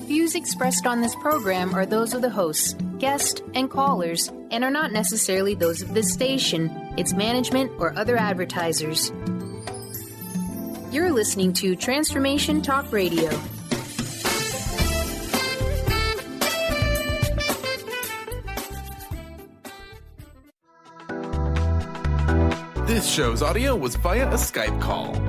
Views expressed on this program are those of the hosts, guests, and callers, and are not necessarily those of this station, its management, or other advertisers. You're listening to Transformation Talk Radio. This show's audio was via a Skype call.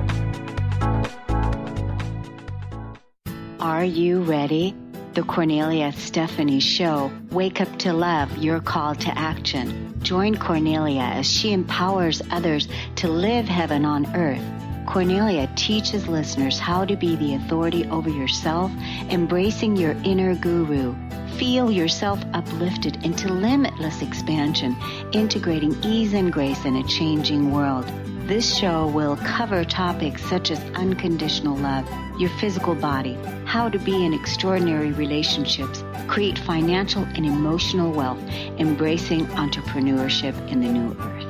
Are you ready? The Kornelia Stephanie Show. Wake up to love, your call to action. Join Kornelia as she empowers others to live heaven on earth. Kornelia teaches listeners how to be the authority over yourself, embracing your inner guru. Feel yourself uplifted into limitless expansion, integrating ease and grace in a changing world. This show will cover topics such as unconditional love, your physical body, how to be in extraordinary relationships, create financial and emotional wealth, embracing entrepreneurship in the new earth.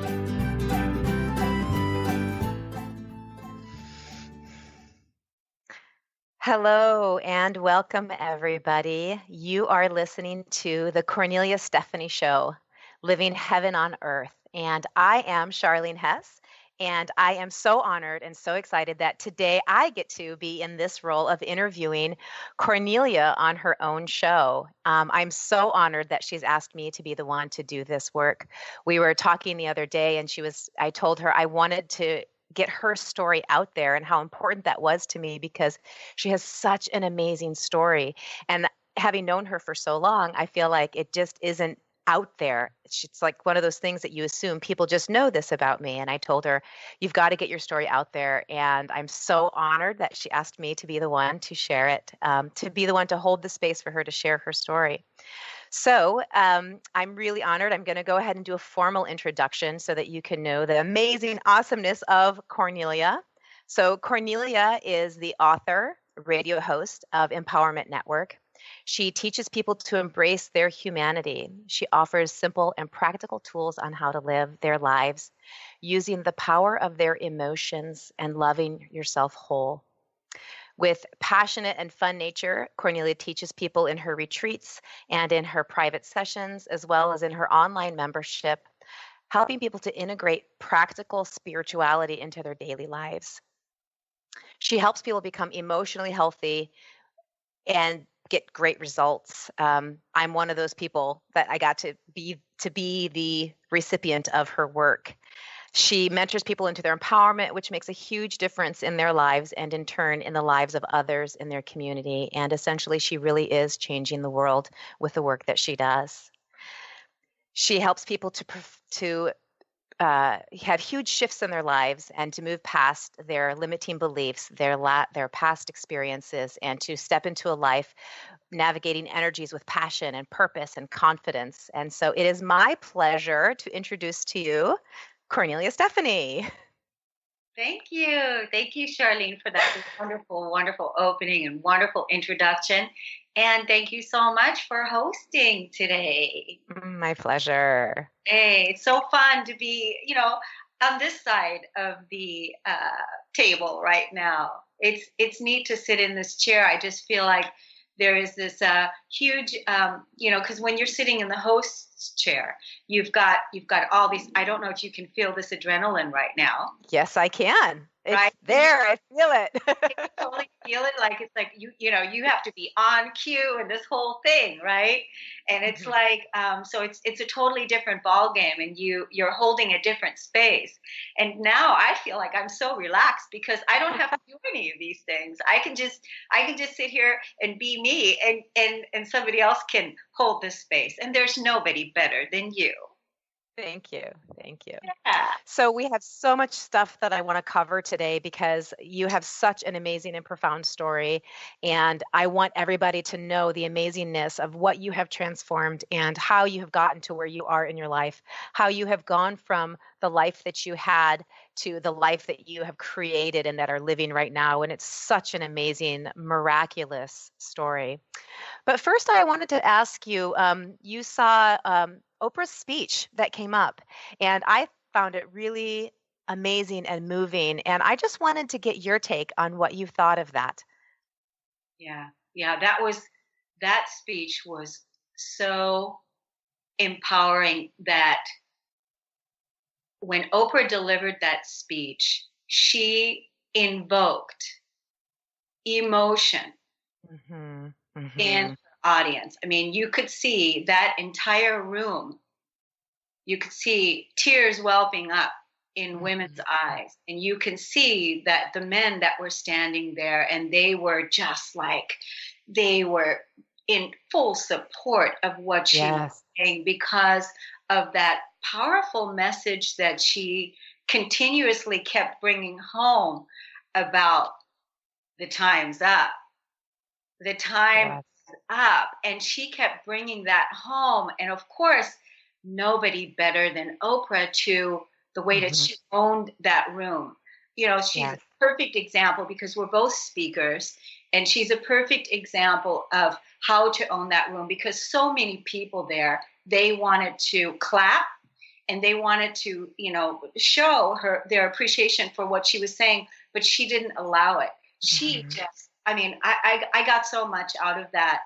Hello and welcome, everybody. You are listening to the Kornelia Stephanie Show, Living Heaven on Earth. And I am Charlene Hess. And I am so honored and so excited that today I get to be in this role of interviewing Kornelia on her own show. I'm so honored that she's asked me to be the one to do this work. We were talking the other day and I told her I wanted to get her story out there and how important that was to me because she has such an amazing story. And having known her for so long, I feel like it just isn't out there. It's like one of those things that you assume people just know this about me. And I told her, you've got to get your story out there. And I'm so honored that she asked me to be the one to share it, to be the one to hold the space for her to share her story. So I'm really honored. I'm going to go ahead and do a formal introduction so that you can know the amazing awesomeness of Kornelia. So Kornelia is the author, radio host of Empowerment Network. She teaches people to embrace their humanity. She offers simple and practical tools on how to live their lives using the power of their emotions and loving yourself whole. With passionate and fun nature, Kornelia teaches people in her retreats and in her private sessions, as well as in her online membership, helping people to integrate practical spirituality into their daily lives. She helps people become emotionally healthy and get great results. I'm one of those people that I got to be the recipient of her work. She mentors people into their empowerment, which makes a huge difference in their lives and in turn in the lives of others in their community. And essentially, she really is changing the world with the work that she does. She helps people to have huge shifts in their lives and to move past their limiting beliefs, their past experiences, and to step into a life navigating energies with passion and purpose and confidence. And so it is my pleasure to introduce to you Kornelia Stephanie. Thank you. Thank you, Charlene, for that wonderful, wonderful opening and wonderful introduction. And thank you so much for hosting today. My pleasure. Hey, it's so fun to be, on this side of the table right now. It's neat to sit in this chair. I just feel like there is this huge, because when you're sitting in the host's chair, you've got all these. I don't know if you can feel this adrenaline right now. Yes, I can. It's right there. I feel it. I totally feel it. Like it's like you have to be on cue and this whole thing, right? And it's like so it's a totally different ball game, and you're holding a different space. And now I feel like I'm so relaxed because I don't have to do any of these things. I can just sit here and be me, and somebody else can hold this space. And there's nobody better than you. Thank you. Thank you. Yeah. So we have so much stuff that I want to cover today because you have such an amazing and profound story. And I want everybody to know the amazingness of what you have transformed and how you have gotten to where you are in your life, how you have gone from the life that you had to the life that you have created and that are living right now. And it's such an amazing, miraculous story. But first, I wanted to ask you, you saw Oprah's speech that came up, and I found it really amazing and moving. And I just wanted to get your take on what you thought of that. Yeah, that was that speech was so empowering that when Oprah delivered that speech, she invoked emotion in her audience. I mean, you could see that entire room. You could see tears welling up in women's eyes. And you can see that the men that were standing there, and they were just like, they were in full support of what she was saying, because of that powerful message that she continuously kept bringing home about the time's up. The time is up. And she kept bringing that home. And of course, nobody better than Oprah to the way that she owned that room. You know, she's a perfect example, because we're both speakers, and she's a perfect example of how to own that room, because so many people there, they wanted to clap and they wanted to, you know, show her their appreciation for what she was saying, but she didn't allow it. She just, I mean, I got so much out of that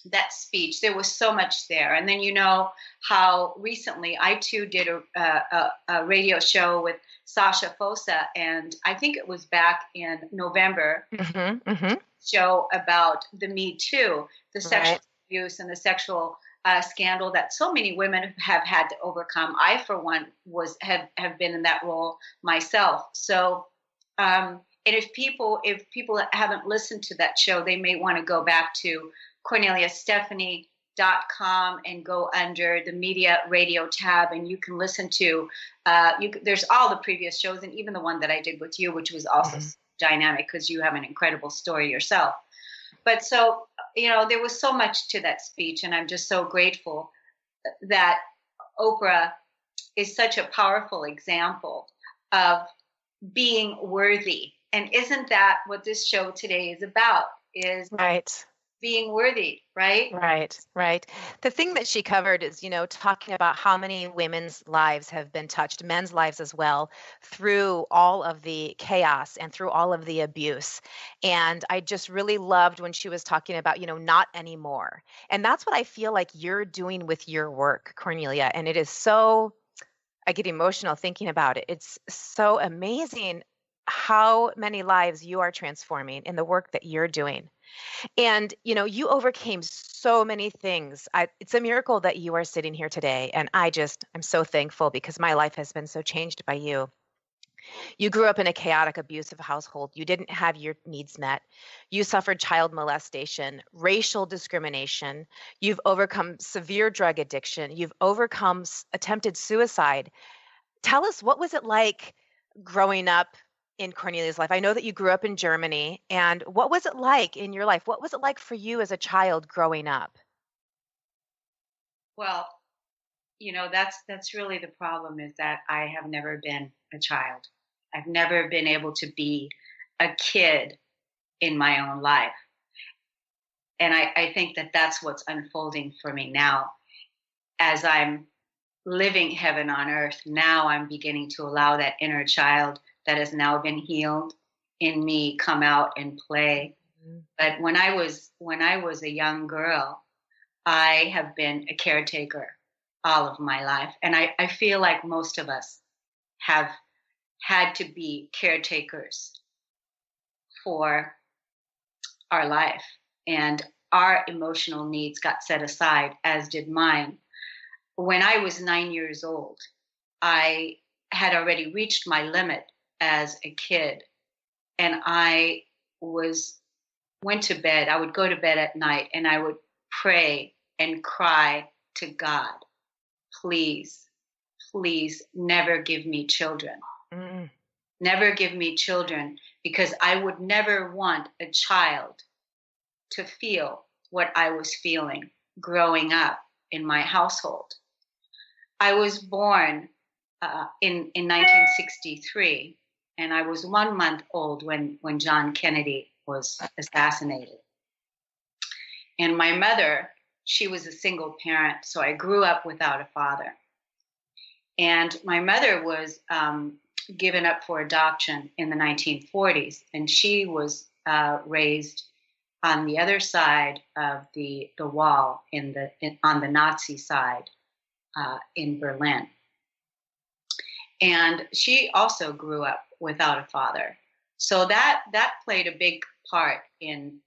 that speech. There was so much there. And then, you know, how recently I too did a radio show with Sasha Fosa, and I think it was back in November, show about the Me Too, the sexual abuse and the sexual scandal that so many women have had to overcome. I, for one, have been in that role myself. So, and if people haven't listened to that show, they may want to go back to CorneliaStephanie.com and go under the media radio tab, and you can listen to, there's all the previous shows, and even the one that I did with you, which was also dynamic, because you have an incredible story yourself. But so, you know, there was so much to that speech, and I'm just so grateful that Oprah is such a powerful example of being worthy. And isn't that what this show today is about? Is being worthy, right? Right. The thing that she covered is, you know, talking about how many women's lives have been touched, men's lives as well, through all of the chaos and through all of the abuse. And I just really loved when she was talking about, you know, not anymore. And that's what I feel like you're doing with your work, Kornelia. And it is so, I get emotional thinking about it. It's so amazing how many lives you are transforming in the work that you're doing. And, you know, you overcame so many things. It's a miracle that you are sitting here today. And I'm so thankful, because my life has been so changed by you. You grew up in a chaotic, abusive household. You didn't have your needs met. You suffered child molestation, racial discrimination. You've overcome severe drug addiction. You've overcome attempted suicide. Tell us, what was it like growing up in Kornelia's life? I know that you grew up in Germany, and what was it like in your life? What was it like for you as a child growing up? Well, you know, that's really the problem, is that I have never been a child. I've never been able to be a kid in my own life. And I think that that's what's unfolding for me now. As I'm living heaven on earth, now I'm beginning to allow that inner child that has now been healed in me come out and play. But when I was a young girl, I have been a caretaker all of my life. And I feel like most of us have had to be caretakers for our life. And our emotional needs got set aside, as did mine. When I was 9 years old, I had already reached my limit as a kid, and I went to bed. I would go to bed at night, and I would pray and cry to God, please, please never give me children. Never give me children, because I would never want a child to feel what I was feeling growing up in my household. I was born in 1963, and I was 1 month old when John Kennedy was assassinated. And my mother, she was a single parent, so I grew up without a father. And my mother was given up for adoption in the 1940s, and she was raised on the other side of the wall on the Nazi side in Berlin. And she also grew up without a father. So that played a big part in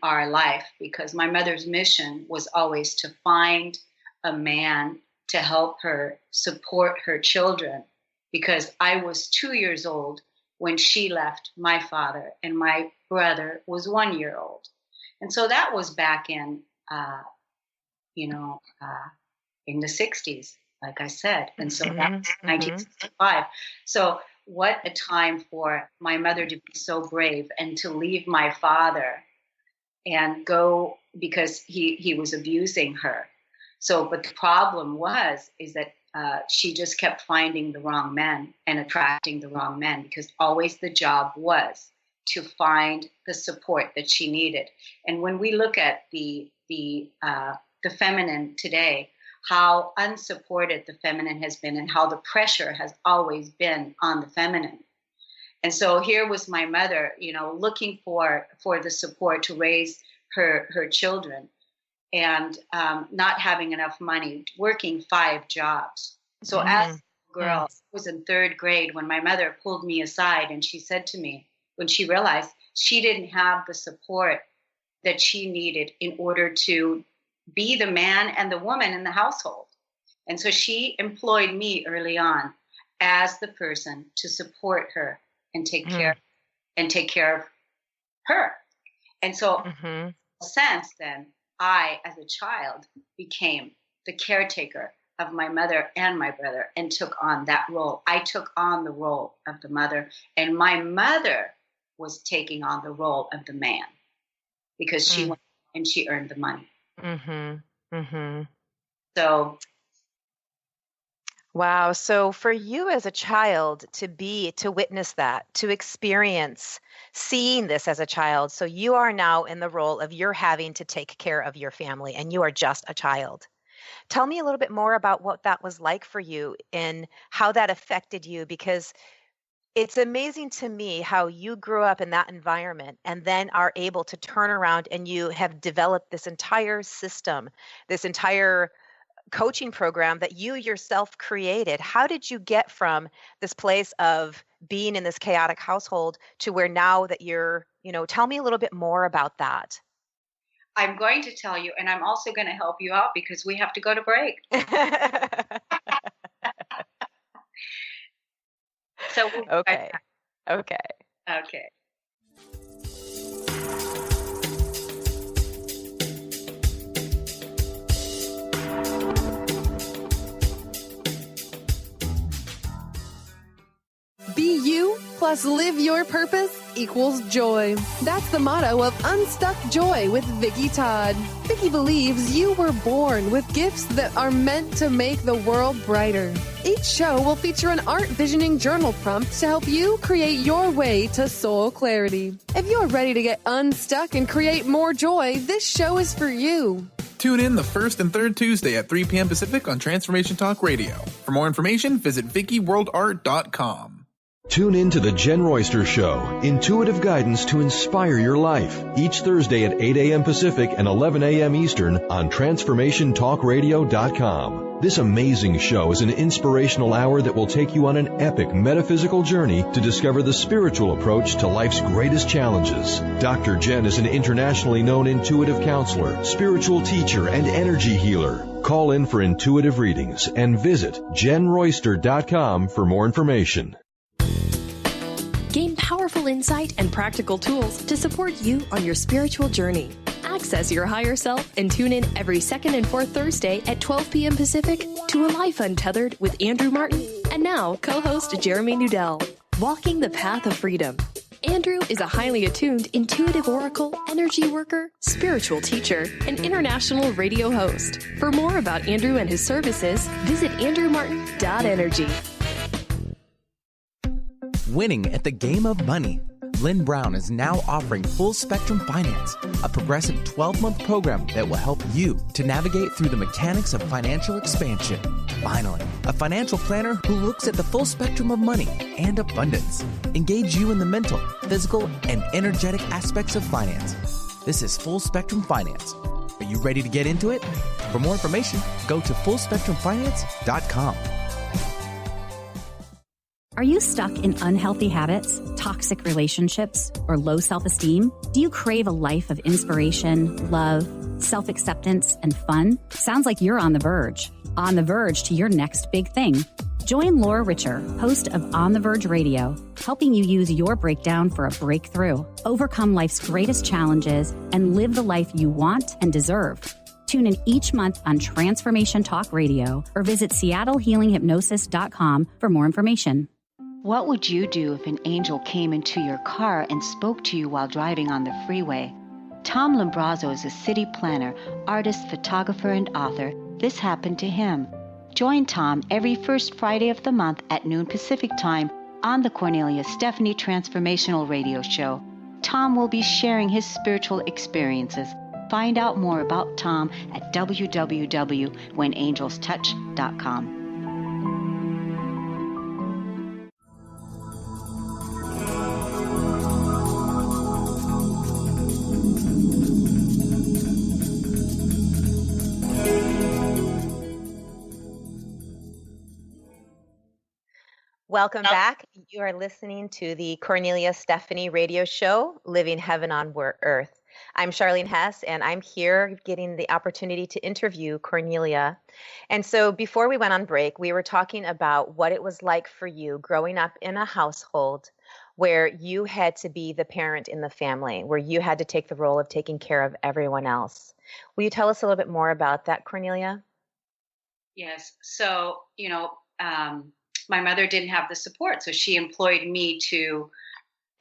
our life, because my mother's mission was always to find a man to help her support her children, because I was 2 years old when she left my father, and my brother was 1 year old. And so that was back in in the 60s, like I said. And so that was 1965. So what a time for my mother to be so brave and to leave my father and go, because he was abusing her. So, but the problem is that she just kept finding the wrong men and attracting the wrong men, because always the job was to find the support that she needed. And when we look at the feminine today, how unsupported the feminine has been, and how the pressure has always been on the feminine. And so here was my mother, looking for the support to raise her children, and not having enough money, working 5 jobs. So as a girl, I was in 3rd grade when my mother pulled me aside, and she said to me, when she realized she didn't have the support that she needed in order to be the man and the woman in the household. And so she employed me early on as the person to support her and take care of her. And so in a sense, then I, as a child, became the caretaker of my mother and my brother and took on that role. I took on the role of the mother, and my mother was taking on the role of the man, because she went and she earned the money. So, wow. So for you as a child to witness that, to experience seeing this as a child, so you are now in the role of you're having to take care of your family, and you are just a child. Tell me a little bit more about what that was like for you and how that affected you, because it's amazing to me how you grew up in that environment and then are able to turn around and you have developed this entire system, this entire coaching program that you yourself created. How did you get from this place of being in this chaotic household to where now that you're, tell me a little bit more about that. I'm going to tell you, and I'm also going to help you out because we have to go to break. So Okay. Be you plus live your purpose equals joy. That's the motto of Unstuck Joy with Vicki Todd. Vicki believes you were born with gifts that are meant to make the world brighter. Each show will feature an art visioning journal prompt to help you create your way to soul clarity. If you're ready to get unstuck and create more joy, this show is for you. Tune in the first and third Tuesday at 3 p.m. Pacific on Transformation Talk Radio. For more information, visit VickiWorldArt.com. Tune in to The Jen Royster Show, intuitive guidance to inspire your life, each Thursday at 8 a.m. Pacific and 11 a.m. Eastern on TransformationTalkRadio.com. This amazing show is an inspirational hour that will take you on an epic metaphysical journey to discover the spiritual approach to life's greatest challenges. Dr. Jen is an internationally known intuitive counselor, spiritual teacher, and energy healer. Call in for intuitive readings and visit JenRoyster.com for more information. Gain powerful insight and practical tools to support you on your spiritual journey. Access your higher self and tune in every second and fourth Thursday at 12 p.m. Pacific to A Life Untethered with Andrew Martin and now co-host Jeremy Nudell. Walking the Path of Freedom. Andrew is a highly attuned intuitive oracle, energy worker, spiritual teacher, and international radio host. For more about Andrew and his services, visit andrewmartin.energy. Winning at the game of money. Lynn Brown is now offering Full Spectrum Finance, a progressive 12-month program that will help you to navigate through the mechanics of financial expansion. Finally, a financial planner who looks at the full spectrum of money and abundance. Engage you in the mental, physical, and energetic aspects of finance. This is Full Spectrum Finance. Are you ready to get into it? For more information, go to fullspectrumfinance.com. Are you stuck in unhealthy habits, toxic relationships, or low self-esteem? Do you crave a life of inspiration, love, self-acceptance, and fun? Sounds like you're on the verge to your next big thing. Join Laura Richer, host of On the Verge Radio, helping you use your breakdown for a breakthrough, overcome life's greatest challenges, and live the life you want and deserve. Tune in each month on Transformation Talk Radio or visit SeattleHealingHypnosis.com for more information. What would you do if an angel came into your car and spoke to you while driving on the freeway? Tom Lombrazzo is a city planner, artist, photographer, and author. This happened to him. Join Tom every first Friday of the month at noon Pacific Time on the Kornelia Stephanie Transformational Radio Show. Tom will be sharing his spiritual experiences. Find out more about Tom at www.whenangelstouch.com. Welcome back. You are listening to the Kornelia Stephanie Radio Show, Living Heaven on Earth. I'm Charlene Hess, and I'm here getting the opportunity to interview Kornelia. And so before we went on break, we were talking about what it was like for you growing up in a household where you had to be the parent in the family, where you had to take the role of taking care of everyone else. Will you tell us a little bit more about that, Kornelia? Yes. So, my mother didn't have the support, so she employed me to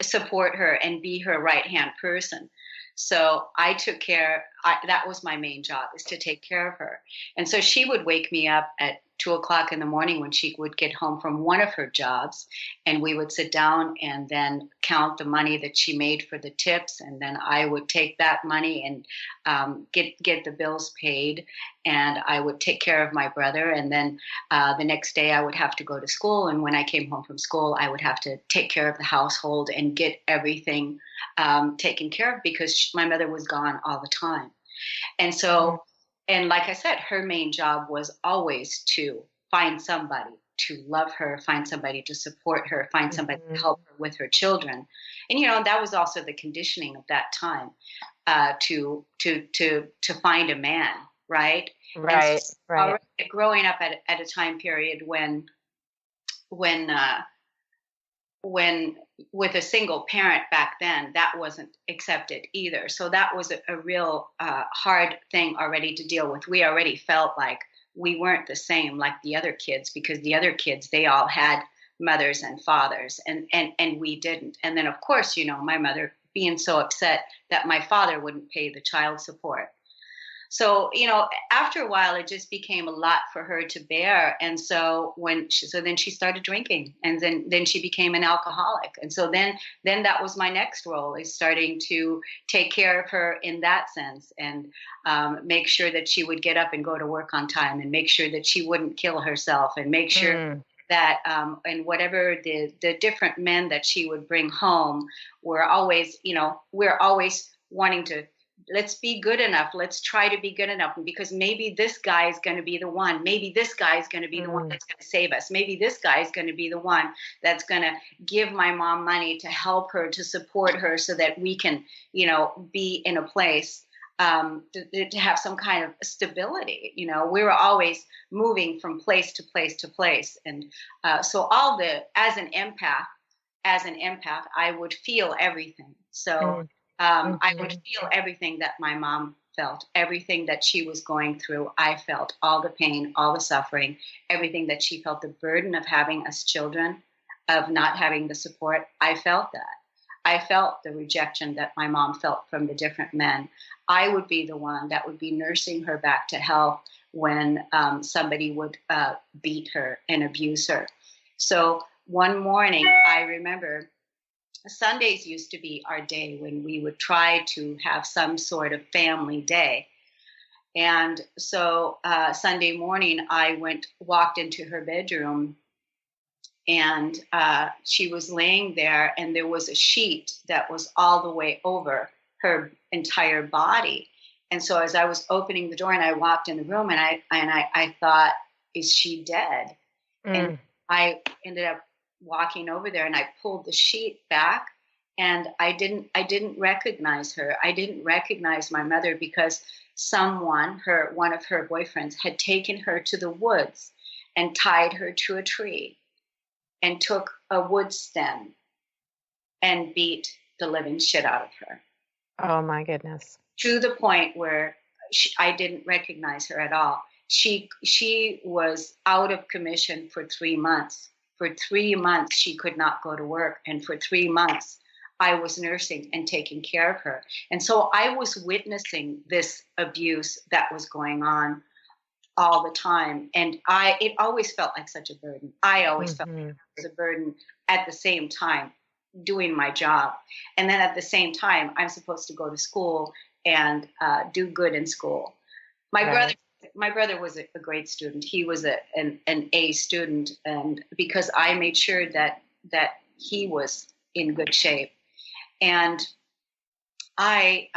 support her and be her right-hand person. So I took care, that was my main job, is to take care of her. And so she would wake me up at 2:00 in the morning when she would get home from one of her jobs, and we would sit down and then count the money that she made for the tips, and then I would take that money and get the bills paid, and I would take care of my brother, and then the next day I would have to go to school, and when I came home from school I would have to take care of the household and get everything taken care of because my mother was gone all the time. And so, and like I said, her main job was always to find somebody to love her, find somebody to support her, find somebody to help her with her children. And, that was also the conditioning of that time, to find a man, right? Right, so right. Growing up at a time period when with a single parent back then, that wasn't accepted either. So that was a real hard thing already to deal with. We already felt like we weren't the same like the other kids, because the other kids, they all had mothers and fathers, and we didn't. And then, of course, my mother being so upset that my father wouldn't pay the child support. So, after a while, it just became a lot for her to bear. And so then she started drinking, and then she became an alcoholic. And so then that was my next role, is starting to take care of her in that sense, and make sure that she would get up and go to work on time, and make sure that she wouldn't kill herself, and make sure that and whatever the different men that she would bring home were always, we're always wanting to, let's be good enough. Let's try to be good enough, because maybe this guy is going to be the one. Maybe this guy is going to be the one that's going to save us. Maybe this guy is going to be the one that's going to give my mom money to help her, to support her, so that we can, be in a place to have some kind of stability. We were always moving from place to place to place. And so as an empath, I would feel everything. So I would feel everything that my mom felt, everything that she was going through. I felt all the pain, all the suffering, everything that she felt, the burden of having us children, of not having the support. I felt that. I felt the rejection that my mom felt from the different men. I would be the one that would be nursing her back to health when somebody would beat her and abuse her. So one morning, I remember Sundays used to be our day when we would try to have some sort of family day. And so Sunday morning, I walked into her bedroom, and she was laying there, and there was a sheet that was all the way over her entire body. And so as I was opening the door and I walked in the room, and I thought, is she dead? And I ended up walking over there, and I pulled the sheet back, and I didn't recognize her. I didn't recognize my mother because one of her boyfriends had taken her to the woods and tied her to a tree and took a wood stem and beat the living shit out of her. Oh my goodness. To the point where I didn't recognize her at all. She was out of commission for 3 months. For 3 months, she could not go to work. And for 3 months, I was nursing and taking care of her. And so I was witnessing this abuse that was going on all the time. And it always felt like such a burden. I always felt like it was a burden at the same time doing my job. And then at the same time, I'm supposed to go to school and do good in school. My brother was a great student. He was an A student, and because I made sure that he was in good shape. And I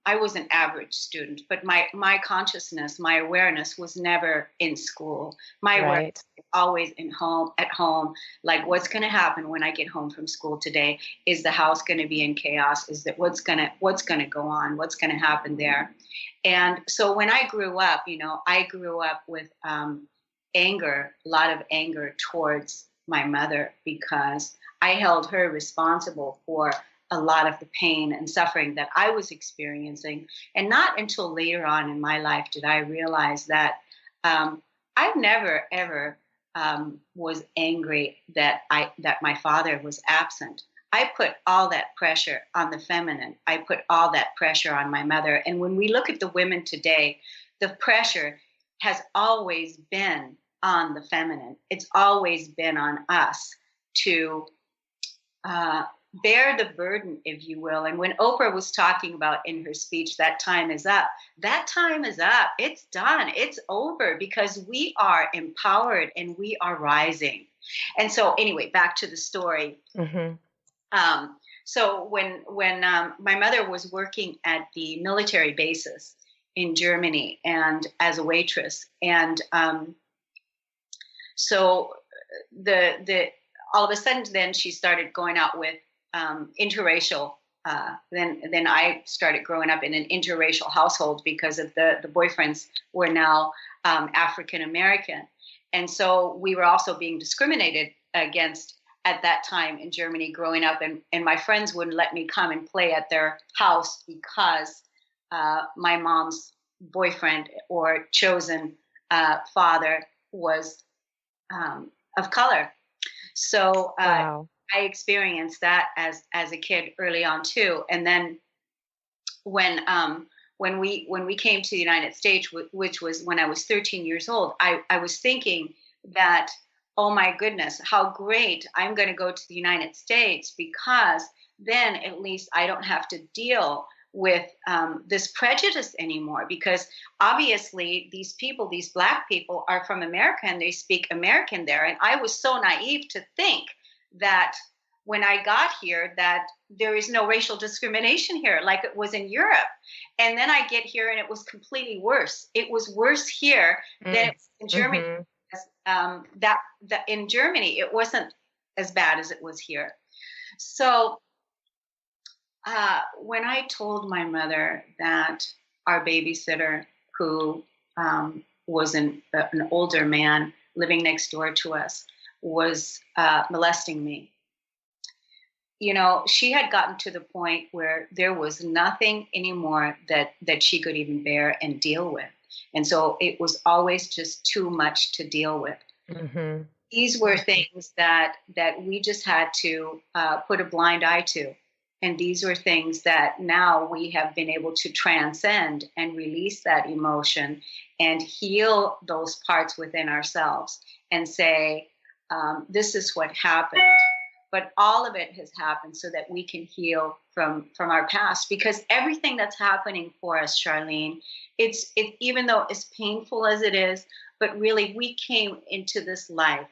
was an average student, but my consciousness, my awareness was never in school. My awareness was always at home. Like, what's going to happen when I get home from school today? Is the house going to be in chaos? Is that what's going to go on? What's going to happen there? And so when I grew up, I grew up with anger, a lot of anger towards my mother, because I held her responsible for a lot of the pain and suffering that I was experiencing. And not until later on in my life did I realize that I never, ever was angry that my father was absent. I put all that pressure on the feminine. I put all that pressure on my mother. And when we look at the women today, the pressure has always been on the feminine. It's always been on us to bear the burden, if you will. And when Oprah was talking about in her speech, that time is up. That time is up. It's done. It's over, because we are empowered and we are rising. And so anyway, back to the story. So when my mother was working at the military bases in Germany and as a waitress, and so the all of a sudden then she started going out with interracial. Then I started growing up in an interracial household because of the boyfriends were now African American, and so we were also being discriminated against at that time in Germany growing up, and my friends wouldn't let me come and play at their house because my mom's boyfriend or chosen father was of color. So Wow. I experienced that as a kid early on too. And then when we came to the United States, which was when I was 13 years old, I was thinking that, oh my goodness, how great, I'm going to go to the United States, because then at least I don't have to deal with this prejudice anymore, because obviously these people, these Black people, are from America and they speak American there. And I was so naive to think that when I got here that there is no racial discrimination here like it was in Europe. And then I get here and it was completely worse. It was worse here than it was in Germany. That in Germany, it wasn't as bad as it was here. So when I told my mother that our babysitter, who was an older man living next door to us, was molesting me, she had gotten to the point where there was nothing anymore that she could even bear and deal with. And so it was always just too much to deal with. These were things that we just had to put a blind eye to. And these were things that now we have been able to transcend and release that emotion and heal those parts within ourselves and say, this is what happened. But all of it has happened so that we can heal from our past, because everything that's happening for us, Charlene, it's even though as painful as it is, but really we came into this life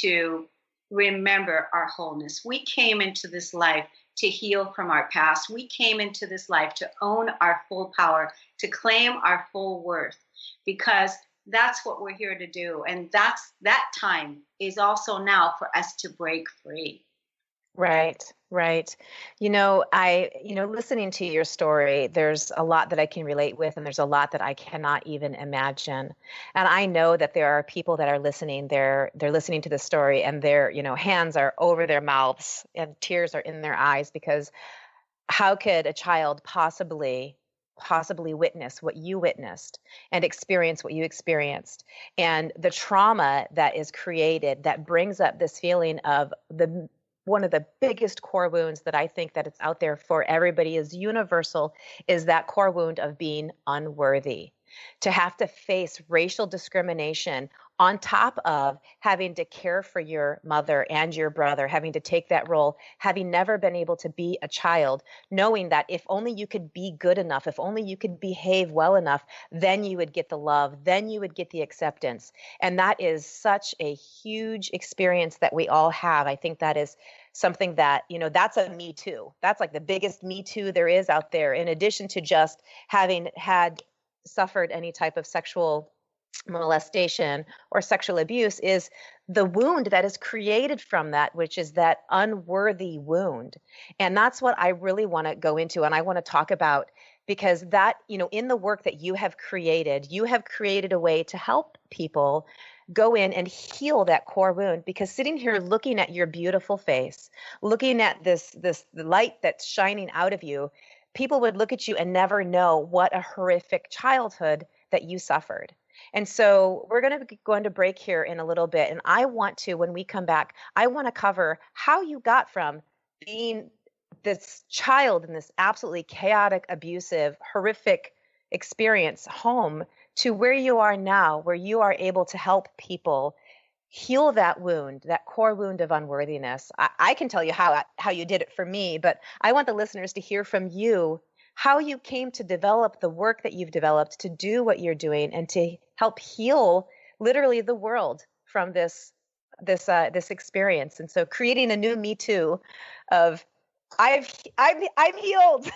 to remember our wholeness. We came into this life to heal from our past. We came into this life to own our full power, to claim our full worth, because that's what we're here to do. And that time is also now for us to break free. Right. Listening to your story, there's a lot that I can relate with, and there's a lot that I cannot even imagine. And I know that there are people that are listening, they're listening to the story, and their, hands are over their mouths and tears are in their eyes, because how could a child possibly witness what you witnessed and experience what you experienced, and the trauma that is created that brings up this feeling of one of the biggest core wounds that I think that it's out there for everybody is universal, is that core wound of being unworthy. To have to face racial discrimination on top of having to care for your mother and your brother, having to take that role, having never been able to be a child, knowing that if only you could be good enough, if only you could behave well enough, then you would get the love, then you would get the acceptance. And that is such a huge experience that we all have. I think that is something that, that's a Me Too. That's like the biggest Me Too there is out there, in addition to just having suffered any type of sexual molestation or sexual abuse, is the wound that is created from that, which is that unworthy wound. And that's what I really want to go into and I want to talk about, because that, in the work that you have created a way to help people go in and heal that core wound. Because sitting here looking at your beautiful face, looking at this light that's shining out of you, people would look at you and never know what a horrific childhood that you suffered. And so we're going to go into break here in a little bit. And I want to, when we come back, I want to cover how you got from being this child in this absolutely chaotic, abusive, horrific experience home to where you are now, where you are able to help people heal that wound, that core wound of unworthiness. I can tell you how you did it for me, but I want the listeners to hear from you how you came to develop the work that you've developed, to do what you're doing, and to help heal literally the world from this experience. And so creating a new Me Too of I'm healed.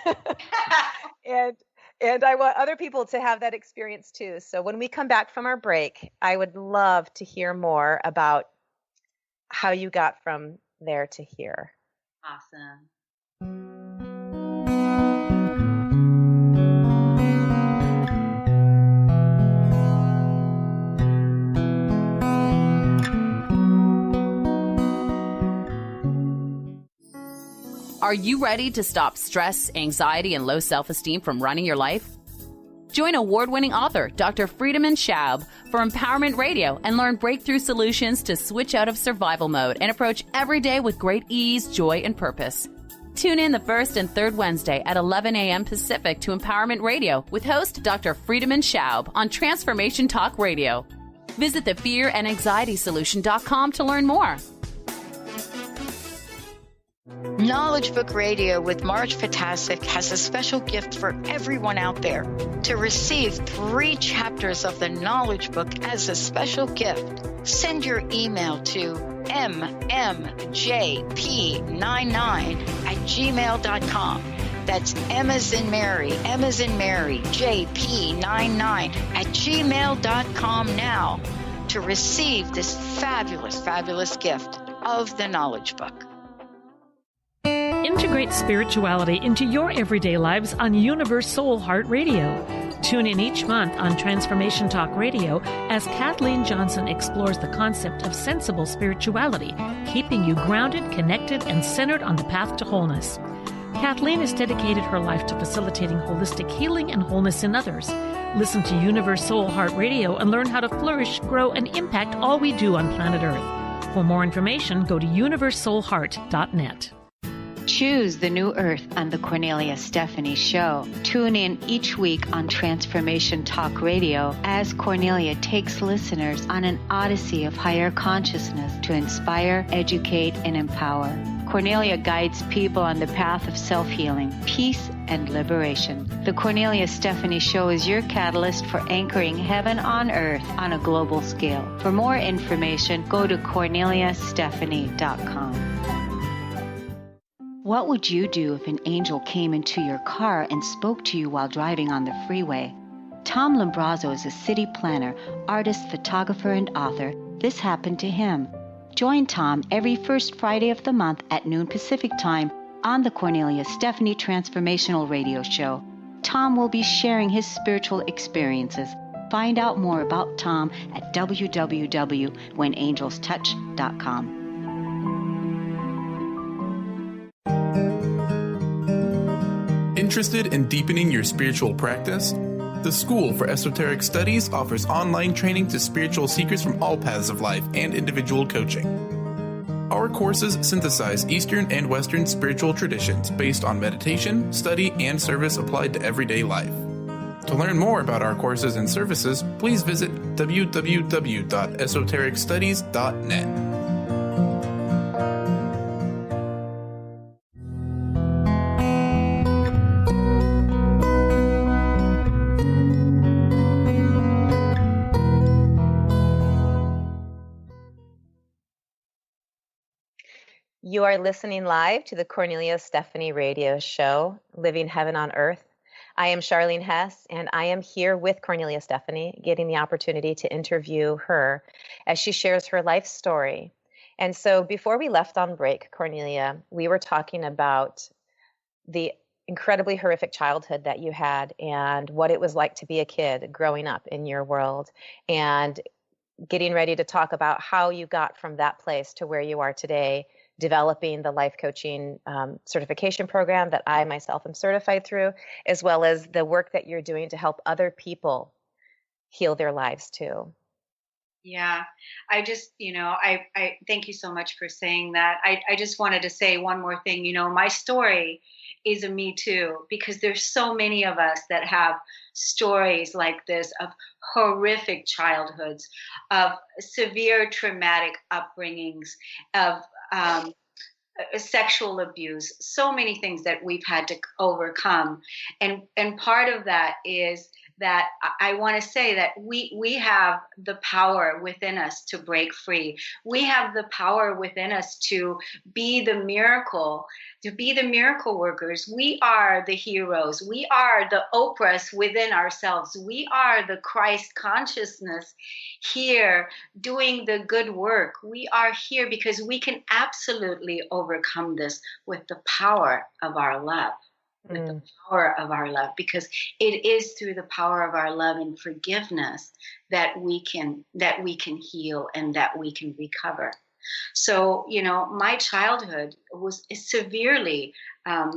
And I want other people to have that experience too. So when we come back from our break, I would love to hear more about how you got from there to here. Awesome. Are you ready to stop stress, anxiety, and low self-esteem from running your life? Join award-winning author Dr. Friedemann Schaub for Empowerment Radio and learn breakthrough solutions to switch out of survival mode and approach every day with great ease, joy, and purpose. Tune in the first and third Wednesday at 11 a.m. Pacific to Empowerment Radio with host Dr. Friedemann Schaub on Transformation Talk Radio. Visit thefearandanxietysolution.com to learn more. Knowledge Book Radio with Marge Potasic has a special gift for everyone out there. To receive 3 chapters of the Knowledge Book as a special gift, send your email to mmjp99@gmail.com. That's M as in Mary, JP99@gmail.com now to receive this fabulous, fabulous gift of the Knowledge Book. Integrate spirituality into your everyday lives on Universe Soul Heart Radio. Tune in each month on Transformation Talk Radio as Kathleen Johnson explores the concept of sensible spirituality, keeping you grounded, connected, and centered on the path to wholeness. Kathleen has dedicated her life to facilitating holistic healing and wholeness in others. Listen to Universe Soul Heart Radio and learn how to flourish, grow, and impact all we do on planet Earth. For more information, go to universesoulheart.net. Choose the new earth on the Kornelia Stephanie Show. Tune in each week on Transformation Talk Radio as Kornelia takes listeners on an odyssey of higher consciousness to inspire, educate, and empower. Kornelia guides people on the path of self-healing, peace, and liberation. The Kornelia Stephanie Show is your catalyst for anchoring heaven on earth on a global scale. For more information, go to KorneliaStephanie.com. What would you do if an angel came into your car and spoke to you while driving on the freeway? Tom Lombrazzo is a city planner, artist, photographer, and author. This happened to him. Join Tom every first Friday of the month at noon Pacific Time on the Kornelia Stephanie Transformational Radio Show. Tom will be sharing his spiritual experiences. Find out more about Tom at www.whenangelstouch.com. Interested in deepening your spiritual practice? The School for Esoteric Studies offers online training to spiritual seekers from all paths of life and individual coaching. Our courses synthesize Eastern and Western spiritual traditions based on meditation, study, and service applied to everyday life. To learn more about our courses and services, please visit www.esotericstudies.net. You are listening live to the Kornelia Stephanie Radio Show, Living Heaven on Earth. I am Charlene Hess, and I am here with Kornelia Stephanie, getting the opportunity to interview her as she shares her life story. And so before we left on break, Kornelia, we were talking about the incredibly horrific childhood that you had and what it was like to be a kid growing up in your world, and getting ready to talk about how you got from that place to where you are today, developing the life coaching certification program that I myself am certified through, as well as the work that you're doing to help other people heal their lives too. Yeah, I just, I thank you so much for saying that. I just wanted to say one more thing. My story is a me too, because there's so many of us that have stories like this of horrific childhoods, of severe traumatic upbringings, of sexual abuse, so many things that we've had to overcome. And part of that is that I want to say that we have the power within us to break free. We have the power within us to be the miracle workers. We are the heroes. We are the Oprahs within ourselves. We are the Christ consciousness here doing the good work. We are here because we can absolutely overcome this with the power of our love. With the power of our love, because it is through the power of our love and forgiveness that we can heal and that we can recover. So, my childhood was severely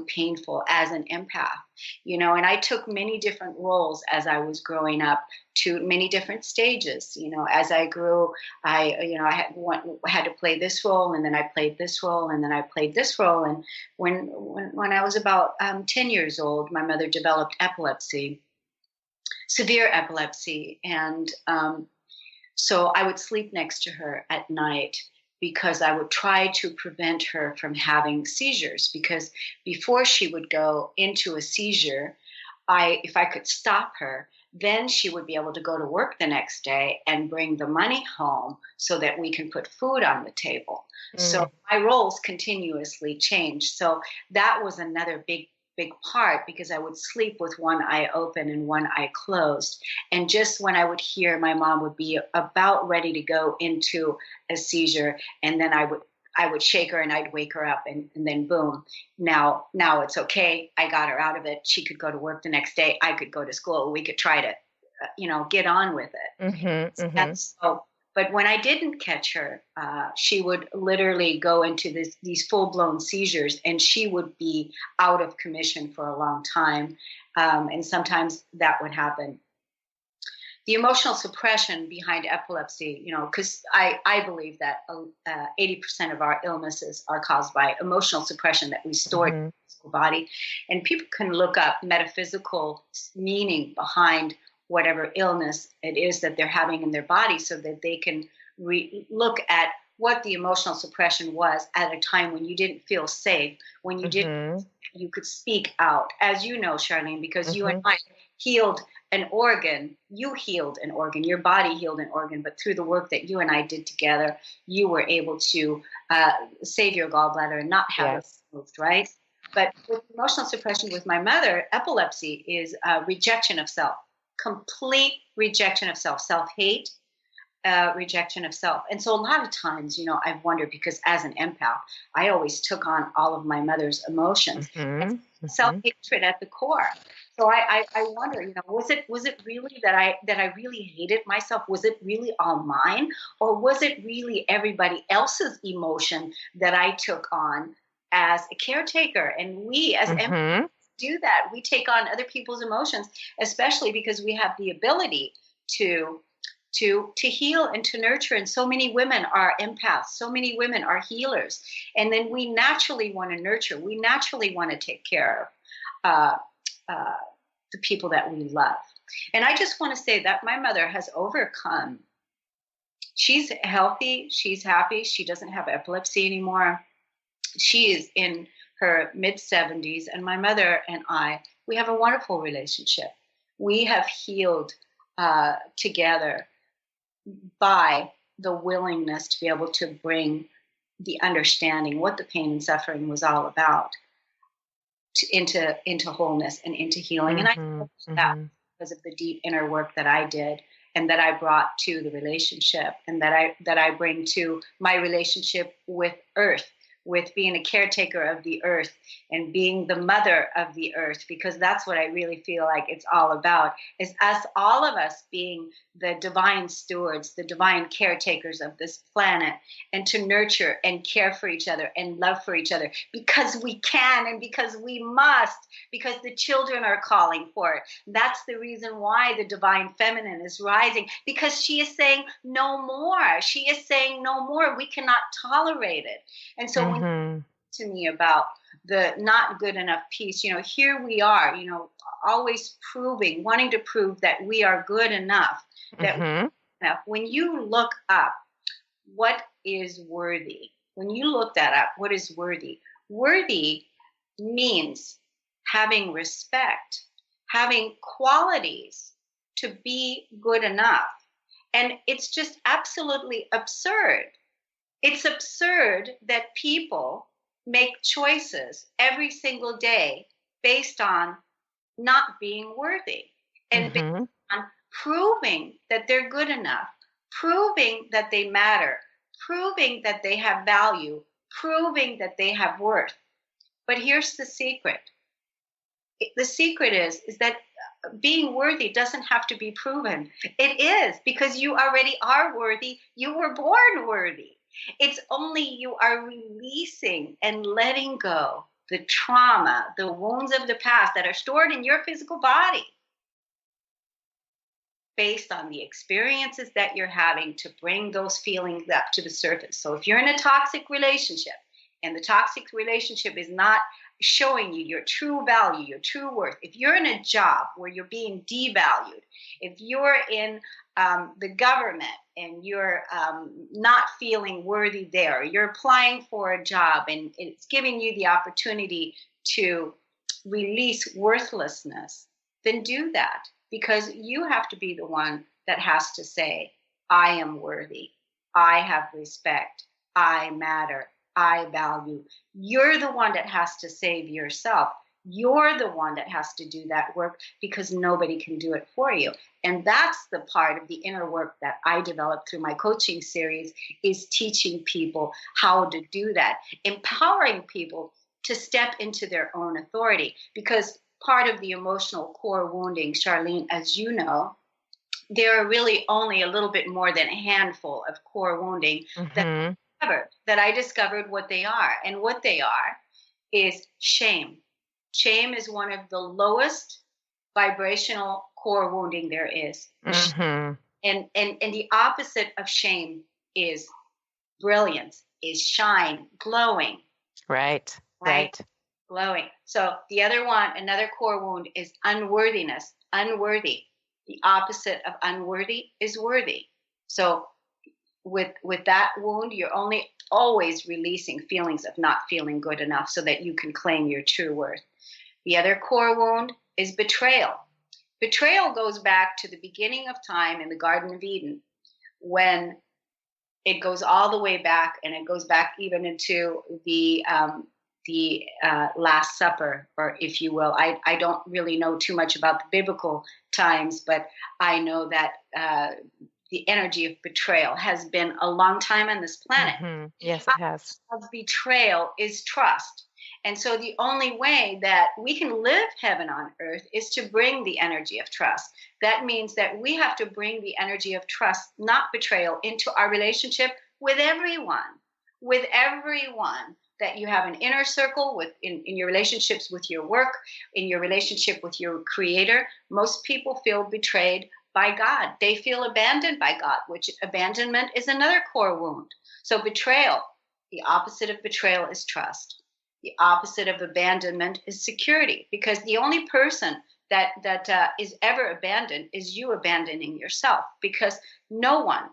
painful as an empath, and I took many different roles as I was growing up to many different stages. As I grew, I had to play this role, and then I played this role, and then I played this role. And when I was about 10 years old, my mother developed epilepsy, severe epilepsy. And so I would sleep next to her at night, because I would try to prevent her from having seizures. Because before she would go into a seizure, if I could stop her, then she would be able to go to work the next day and bring the money home so that we can put food on the table. So my roles continuously changed. So that was another big part, because I would sleep with one eye open and one eye closed. And just when I would hear my mom would be about ready to go into a seizure, and then I would shake her and I'd wake her up, and then boom, now it's okay. I got her out of it. She could go to work the next day. I could go to school. We could try to, get on with it. But when I didn't catch her, she would literally go into these full-blown seizures, and she would be out of commission for a long time. And sometimes that would happen. The emotional suppression behind epilepsy, because I believe that 80% of our illnesses are caused by emotional suppression that we store in the physical body. And people can look up metaphysical meaning behind whatever illness it is that they're having in their body, so that they can look at what the emotional suppression was at a time when you didn't feel safe, when you you could speak out. As you know, Charlene, because you and I healed an organ, your body healed an organ, but through the work that you and I did together, you were able to save your gallbladder and not have it removed, right? But with emotional suppression with my mother, epilepsy is rejection of self, complete rejection of self, self-hate, rejection of self. And so a lot of times, I've wondered, because as an empath, I always took on all of my mother's emotions, self-hatred at the core. So I wonder, was it really that I really hated myself? Was it really all mine? Or was it really everybody else's emotion that I took on as a caretaker? And we as empaths do that. We take on other people's emotions, especially because we have the ability to heal and to nurture. And so many women are empaths. So many women are healers. And then we naturally want to nurture. We naturally want to take care of the people that we love. And I just want to say that my mother has overcome. She's healthy. She's happy. She doesn't have epilepsy anymore. She is in her mid-70s. And my mother and I, we have a wonderful relationship. We have healed together by the willingness to be able to bring the understanding what the pain and suffering was all about into wholeness and into healing. And I know that because of the deep inner work that I did and that I brought to the relationship, and that I bring to my relationship with Earth, with being a caretaker of the earth and being the mother of the earth, because that's what I really feel like it's all about, is us, all of us being the divine stewards, the divine caretakers of this planet, and to nurture and care for each other and love for each other, because we can and because we must, because the children are calling for it. That's the reason why the divine feminine is rising, because she is saying no more. She is saying no more. We cannot tolerate it. And so when you to me about the not good enough piece, here we are, always proving, wanting to prove that we are good enough, that we're good enough. When you look up what is worthy, when you look that up, what is worthy? Worthy means having respect, having qualities to be good enough. And it's just absolutely absurd. It's absurd that people make choices every single day based on not being worthy and based on proving that they're good enough, proving that they matter, proving that they have value, proving that they have worth. But here's the secret. The secret is that being worthy doesn't have to be proven. It is, because you already are worthy. You were born worthy. It's only you are releasing and letting go the trauma, the wounds of the past that are stored in your physical body based on the experiences that you're having, to bring those feelings up to the surface. So if you're in a toxic relationship and the toxic relationship is not showing you your true value, your true worth, if you're in a job where you're being devalued, if you're in the government and you're not feeling worthy there, you're applying for a job and it's giving you the opportunity to release worthlessness, then do that, because you have to be the one that has to say, I am worthy, I have respect, I matter, I value. You're the one that has to save yourself. You're the one that has to do that work, because nobody can do it for you. And that's the part of the inner work that I developed through my coaching series, is teaching people how to do that, empowering people to step into their own authority. Because part of the emotional core wounding, Charlene, as you know, there are really only a little bit more than a handful of core wounding that I discovered what they are. And what they are is shame. Shame is one of the lowest vibrational core wounding there is. And the opposite of shame is brilliance, is shine, glowing. Right. Glowing. So the other one, another core wound, is unworthiness, unworthy. The opposite of unworthy is worthy. So with that wound, you're only always releasing feelings of not feeling good enough so that you can claim your true worth. The other core wound is betrayal. Betrayal goes back to the beginning of time in the Garden of Eden, when it goes all the way back, and it goes back even into the the Last Supper, or if you will. I don't really know too much about the biblical times, but I know that the energy of betrayal has been a long time on this planet. Mm-hmm. Yes, it has. Of betrayal is trust. And so the only way that we can live heaven on earth is to bring the energy of trust. That means that we have to bring the energy of trust, not betrayal, into our relationship with everyone, that you have an inner circle with in your relationships with your work, in your relationship with your creator. Most people feel betrayed by God. They feel abandoned by God, which abandonment is another core wound. So betrayal, the opposite of betrayal is trust. The opposite of abandonment is security, because the only person that is ever abandoned is you abandoning yourself, because no one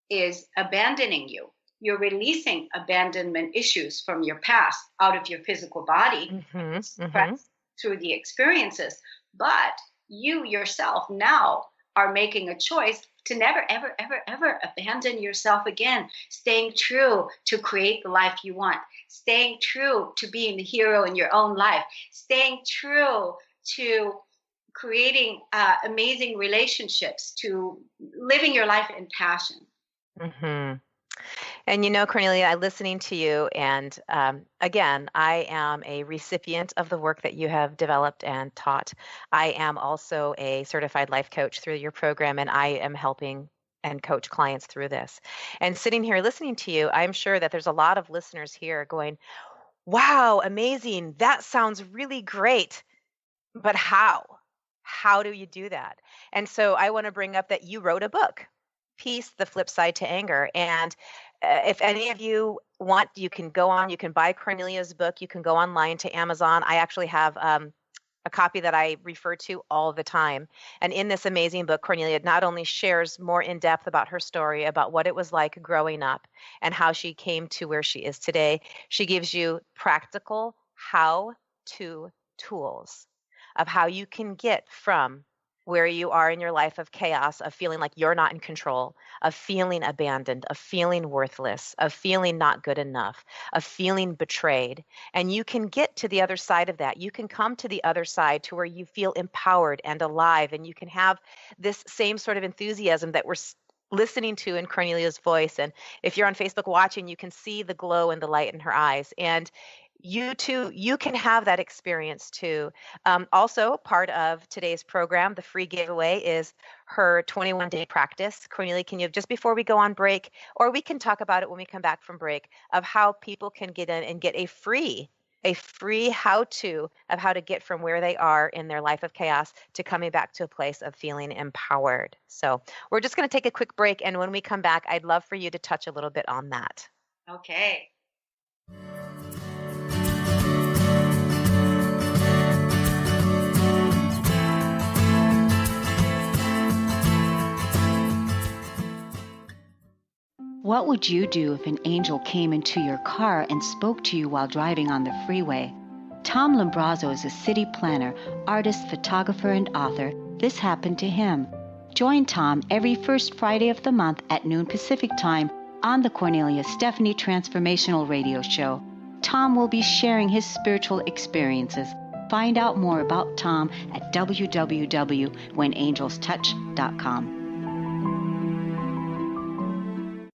is abandoning you. You're releasing abandonment issues from your past out of your physical body through the experiences. But you yourself now are making a choice to never, ever, ever, ever abandon yourself again, staying true to create the life you want, staying true to being the hero in your own life, staying true to creating amazing relationships, to living your life in passion. Mm-hmm. And Kornelia, I'm listening to you, and again, I am a recipient of the work that you have developed and taught. I am also a certified life coach through your program, and I am helping and coach clients through this. And sitting here listening to you, I'm sure that there's a lot of listeners here going, wow, amazing, that sounds really great, but how? How do you do that? And so I want to bring up that you wrote a book, Peace, the Flip Side to Anger. And if any of you want, you can go on, you can buy Kornelia's book, you can go online to Amazon. I actually have a copy that I refer to all the time. And in this amazing book, Kornelia not only shares more in depth about her story, about what it was like growing up and how she came to where she is today, she gives you practical how-to tools of how you can get from where you are in your life of chaos, of feeling like you're not in control, of feeling abandoned, of feeling worthless, of feeling not good enough, of feeling betrayed. And you can get to the other side of that. You can come to the other side to where you feel empowered and alive, and you can have this same sort of enthusiasm that we're listening to in Kornelia's voice. And if you're on Facebook watching, you can see the glow and the light in her eyes. And you too, you can have that experience too. Also, part of today's program, the free giveaway, is her 21-day practice. Kornelia, can you, just before we go on break, or we can talk about it when we come back from break, of how people can get in and get a free how-to of how to get from where they are in their life of chaos to coming back to a place of feeling empowered. So we're just going to take a quick break, and when we come back, I'd love for you to touch a little bit on that. Okay. What would you do if an angel came into your car and spoke to you while driving on the freeway? Tom Lombrazzo is a city planner, artist, photographer, and author. This happened to him. Join Tom every first Friday of the month at noon Pacific Time on the Kornelia Stephanie Transformational Radio Show. Tom will be sharing his spiritual experiences. Find out more about Tom at www.whenangelstouch.com.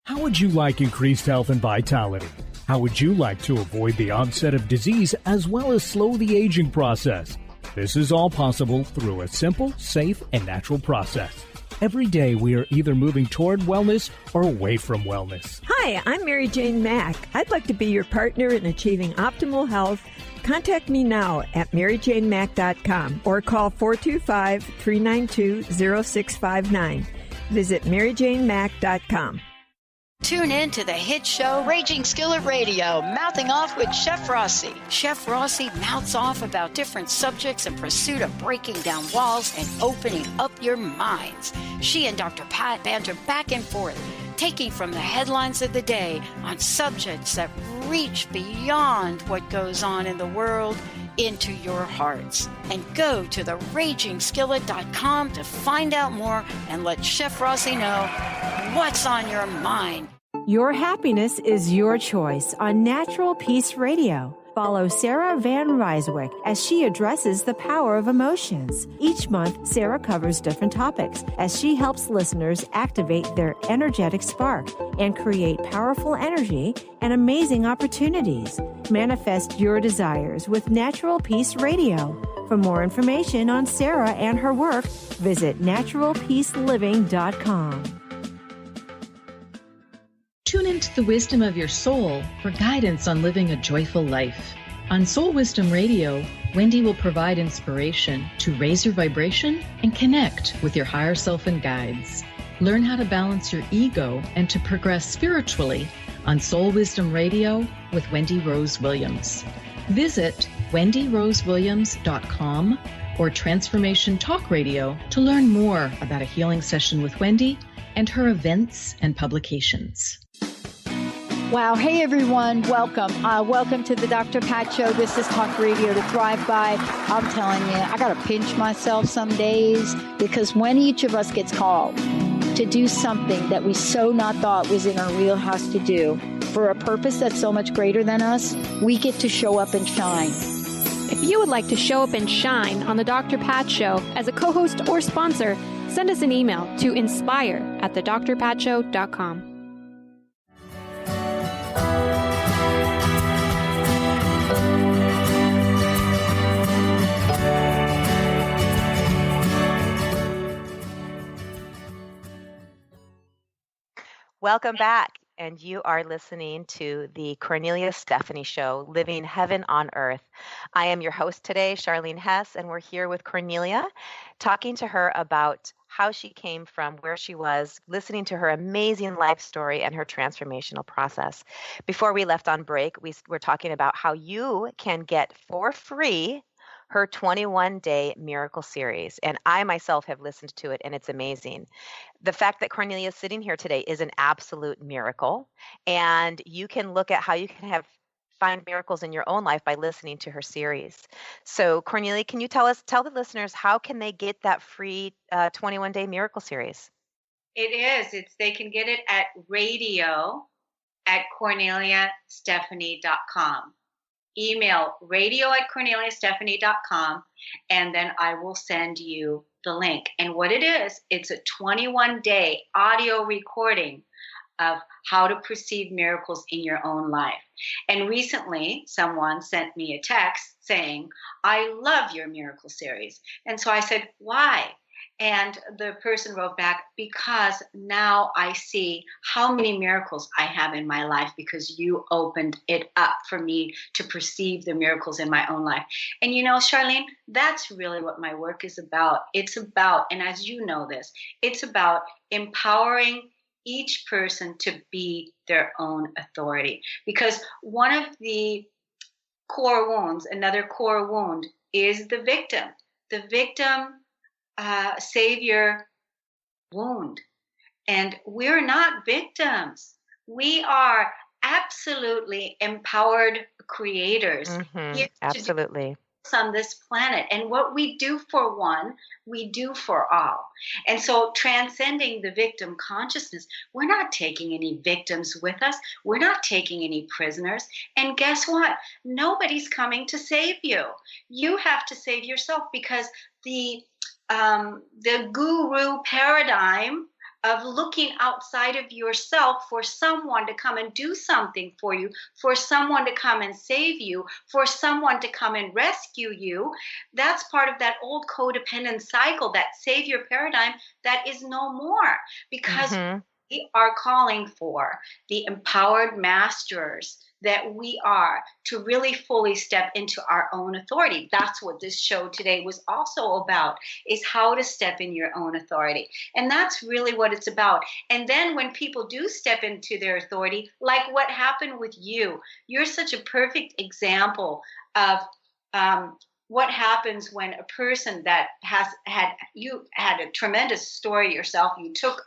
How would you like increased health and vitality? How would you like to avoid the onset of disease as well as slow the aging process? This is all possible through a simple, safe, and natural process. Every day we are either moving toward wellness or away from wellness. Hi, I'm Mary Jane Mack. I'd like to be your partner in achieving optimal health. Contact me now at maryjanemack.com or call 425-392-0659. Visit maryjanemack.com. Tune in to the hit show Raging Skillet Radio, Mouthing Off with Chef Rossi. Chef Rossi mouths off about different subjects in pursuit of breaking down walls and opening up your minds. She and Dr. Pat banter back and forth, taking from the headlines of the day on subjects that reach beyond what goes on in the world into your hearts. And go to theragingskillet.com to find out more and let Chef Rossi know what's on your mind. Your happiness is your choice on Natural Peace Radio. Follow Sarah Van Ryswick as she addresses the power of emotions. Each month, Sarah covers different topics as she helps listeners activate their energetic spark and create powerful energy and amazing opportunities. Manifest your desires with Natural Peace Radio. For more information on Sarah and her work, visit naturalpeaceliving.com. Tune into the wisdom of your soul for guidance on living a joyful life. On Soul Wisdom Radio, Wendy will provide inspiration to raise your vibration and connect with your higher self and guides. Learn how to balance your ego and to progress spiritually on Soul Wisdom Radio with Wendy Rose Williams. Visit wendyrosewilliams.com or Transformation Talk Radio to learn more about a healing session with Wendy and her events and publications. Wow. Hey, everyone. Welcome. Welcome to the Dr. Pat Show. This is Talk Radio to Thrive By. I'm telling you, I got to pinch myself some days because when each of us gets called to do something that we so not thought was in our wheelhouse to do for a purpose that's so much greater than us, we get to show up and shine. If you would like to show up and shine on the Dr. Pat Show as a co-host or sponsor, send us an email to inspire@thedrpatshow.com. Welcome back, and you are listening to the Kornelia Stephanie Show, Living Heaven on Earth. I am your host today, Charlene Hess, and we're here with Kornelia, talking to her about how she came from where she was, listening to her amazing life story and her transformational process. Before we left on break, we were talking about how you can get for free her 21-day miracle series. And I myself have listened to it, and it's amazing. The fact that Kornelia is sitting here today is an absolute miracle. And you can look at how you can find miracles in your own life by listening to her series. So Kornelia, can you tell the listeners, how can they get that free 21-day miracle series? They can get it at radio@korneliastephanie.com. Email radio@korneliastephanie.com, and then I will send you the link. And what it is, it's a 21-day audio recording of how to perceive miracles in your own life. And recently, someone sent me a text saying, I love your miracle series. And so I said, why? And the person wrote back, because now I see how many miracles I have in my life because you opened it up for me to perceive the miracles in my own life. And you know, Charlene, that's really what my work is about. It's about, and as you know this, it's about empowering each person to be their own authority. Because one of the core wounds, another core wound, is the victim. The victim savior wound. And we're not victims. We are absolutely empowered creators. Absolutely. On this planet. And what we do for one, we do for all. And so transcending the victim consciousness, we're not taking any victims with us. We're not taking any prisoners. And guess what? Nobody's coming to save you. You have to save yourself, because the guru paradigm of looking outside of yourself for someone to come and do something for you, for someone to come and save you, for someone to come and rescue you, that's part of that old codependent cycle, that savior paradigm that is no more, because we are calling for the empowered masters that we are to really fully step into our own authority. That's what this show today was also about, is how to step in your own authority. And that's really what it's about. And then when people do step into their authority, like what happened with you, you're such a perfect example of what happens when a person that you had a tremendous story yourself,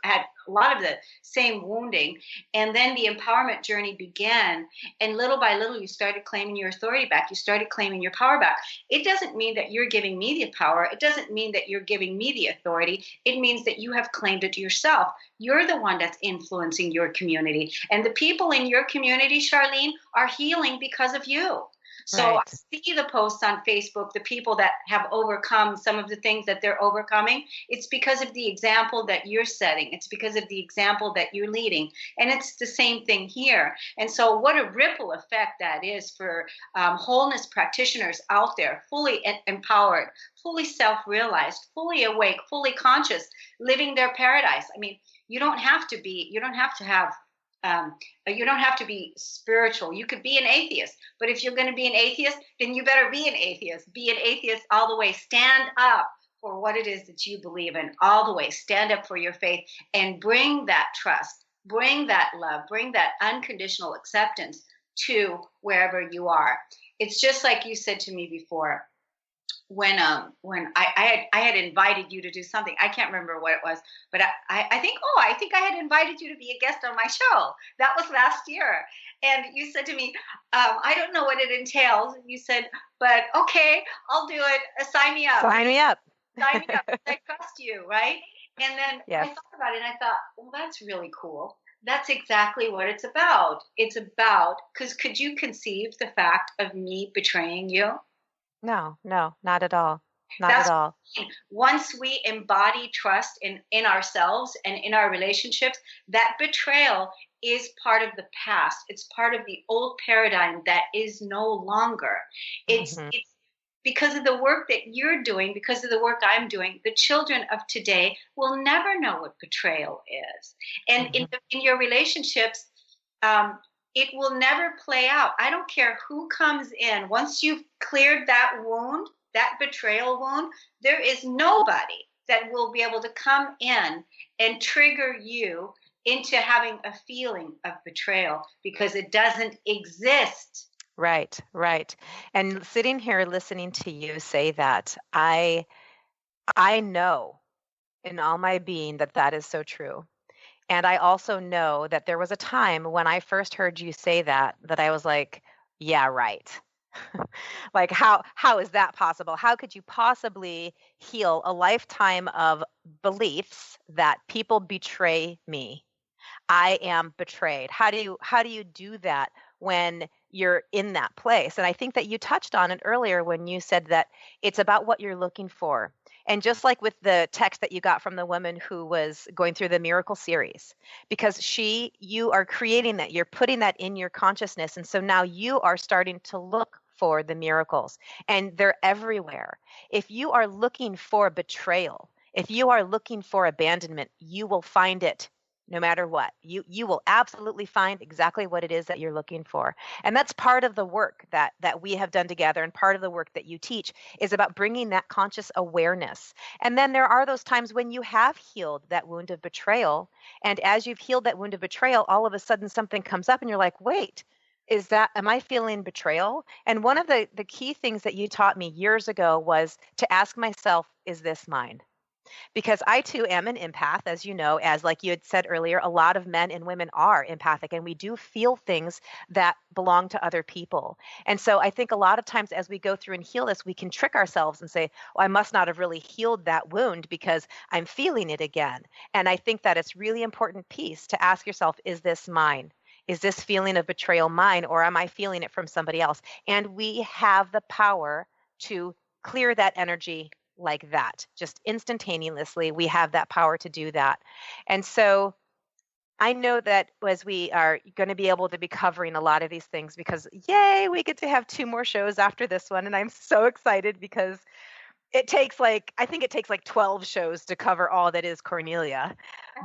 had a lot of the same wounding, and then the empowerment journey began, and little by little you started claiming your authority back, you started claiming your power back. It doesn't mean that you're giving me the power, it doesn't mean that you're giving me the authority, it means that you have claimed it yourself. You're the one that's influencing your community, and the people in your community, Charlene, are healing because of you. So Right. I see the posts on Facebook, the people that have overcome some of the things that they're overcoming. It's because of the example that you're setting. It's because of the example that you're leading. And it's the same thing here. And so what a ripple effect that is for wholeness practitioners out there, fully empowered, fully self-realized, fully awake, fully conscious, living their paradise. I mean, you don't have to be spiritual. You could be an atheist, but if you're going to be an atheist, then you better be an atheist. Be an atheist all the way. Stand up for what it is that you believe in all the way. Stand up for your faith and bring that trust, bring that love, bring that unconditional acceptance to wherever you are. It's just like you said to me before, when I had invited you to do something. I can't remember what it was, but I think I had invited you to be a guest on my show. That was last year. And you said to me, I don't know what it entails. You said, but okay, I'll do it. Sign me up. Sign me up. Sign me up. I trust you, right? And then Yes. I thought about it and I thought, well, that's really cool. That's exactly what it's about. It's about, because could you conceive the fact of me betraying you? No, not at all. Not That's at all. Once we embody trust in ourselves and in our relationships, that betrayal is part of the past. It's part of the old paradigm that is no longer. It's because of the work that you're doing, because of the work I'm doing, the children of today will never know what betrayal is. And in your relationships, it will never play out. I don't care who comes in. Once you've cleared that wound, that betrayal wound, there is nobody that will be able to come in and trigger you into having a feeling of betrayal, because it doesn't exist. Right, right. And sitting here listening to you say that, I know in all my being that that is so true. And I also know that there was a time when I first heard you say that I was like, yeah, right. Like, how is that possible? How could you possibly heal a lifetime of beliefs that people betray me? I am betrayed. How do you do that when you're in that place? And I think that you touched on it earlier when you said that it's about what you're looking for. And just like with the text that you got from the woman who was going through the miracle series, because you are creating that, you're putting that in your consciousness. And so now you are starting to look for the miracles, and they're everywhere. If you are looking for betrayal, if you are looking for abandonment, you will find it. No matter what, you will absolutely find exactly what it is that you're looking for. And that's part of the work that we have done together, and part of the work that you teach is about bringing that conscious awareness. And then there are those times when you have healed that wound of betrayal, and as you've healed that wound of betrayal, all of a sudden something comes up and you're like, wait, am I feeling betrayal? And one of the key things that you taught me years ago was to ask myself, is this mine? Because I too am an empath, as you know, as like you had said earlier, a lot of men and women are empathic, and we do feel things that belong to other people. And so I think a lot of times as we go through and heal this, we can trick ourselves and say, well, I must not have really healed that wound because I'm feeling it again. And I think that it's really important piece to ask yourself, is this mine? Is this feeling of betrayal mine, or am I feeling it from somebody else? And we have the power to clear that energy like that, just instantaneously. We have that power to do that. And so I know that as we are going to be able to be covering a lot of these things, because yay, we get to have 2 more shows after this one. And I'm so excited because I think it takes like 12 shows to cover all that is Kornelia.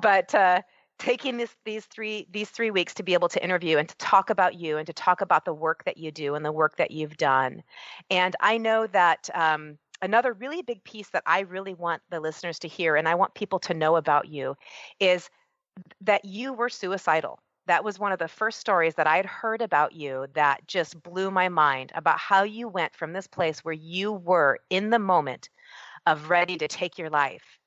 But taking these three weeks to be able to interview and to talk about you and to talk about the work that you do and the work that you've done. And I know that another really big piece that I really want the listeners to hear, and I want people to know about you, is that you were suicidal. That was one of the first stories that I had heard about you that just blew my mind, about how you went from this place where you were in the moment of ready to take your life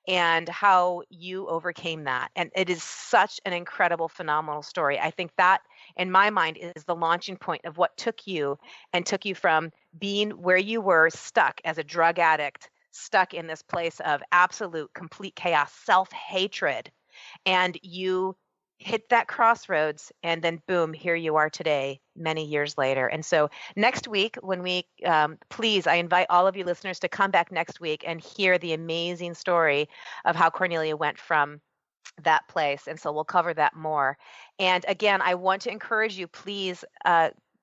and how you overcame that. And it is such an incredible, phenomenal story. I think that, in my mind, is the launching point of what took you from being where you were, stuck as a drug addict, stuck in this place of absolute, complete chaos, self-hatred, and you hit that crossroads, and then boom, here you are today, many years later. And so next week, when we, please, I invite all of you listeners to come back next week and hear the amazing story of how Kornelia went from that place. And so we'll cover that more. And again, I want to encourage you, please,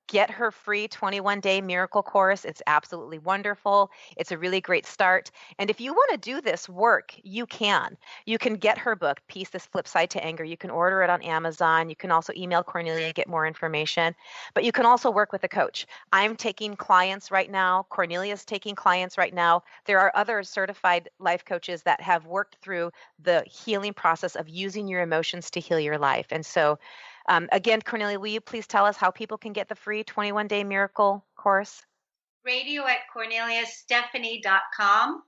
get her free 21-day miracle course. It's absolutely wonderful. It's a really great start. And if you want to do this work, you can. You can get her book, Peace, This Flip Side to Anger. You can order it on Amazon. You can also email Kornelia, get more information. But you can also work with a coach. I'm taking clients right now. Kornelia's taking clients right now. There are other certified life coaches that have worked through the healing process of using your emotions to heal your life. And so again, Kornelia, will you please tell us how people can get the free 21-day miracle course? Radio at corneliastephanie.com,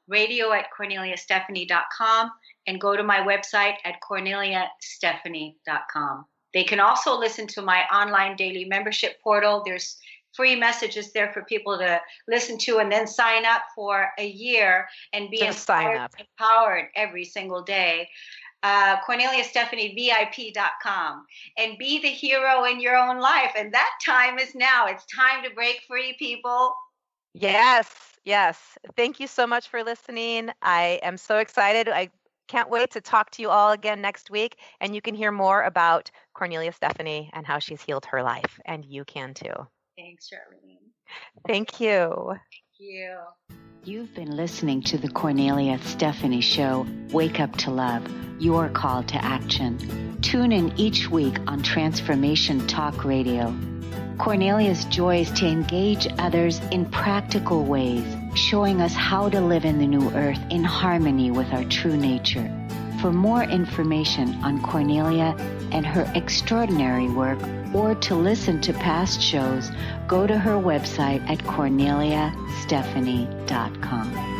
and go to my website at corneliastephanie.com. They can also listen to my online daily membership portal. There's free messages there for people to listen to, and then sign up for a year and be empowered every single day. CorneliaStephanieVIP.com, and be the hero in your own life. And that time is now. It's time to break free, people. Yes. Thank you so much for listening. I am so excited. I can't wait to talk to you all again next week. And you can hear more about Kornelia Stephanie and how she's healed her life. And you can too. Thanks, Charlene. Thank you. Thank you. You've been listening to the Kornelia Stephanie Show, Wake Up to Love, your call to action. Tune in each week on Transformation Talk Radio. Kornelia's joy is to engage others in practical ways, showing us how to live in the new earth in harmony with our true nature. For more information on Kornelia and her extraordinary work, or to listen to past shows, go to her website at corneliastephanie.com.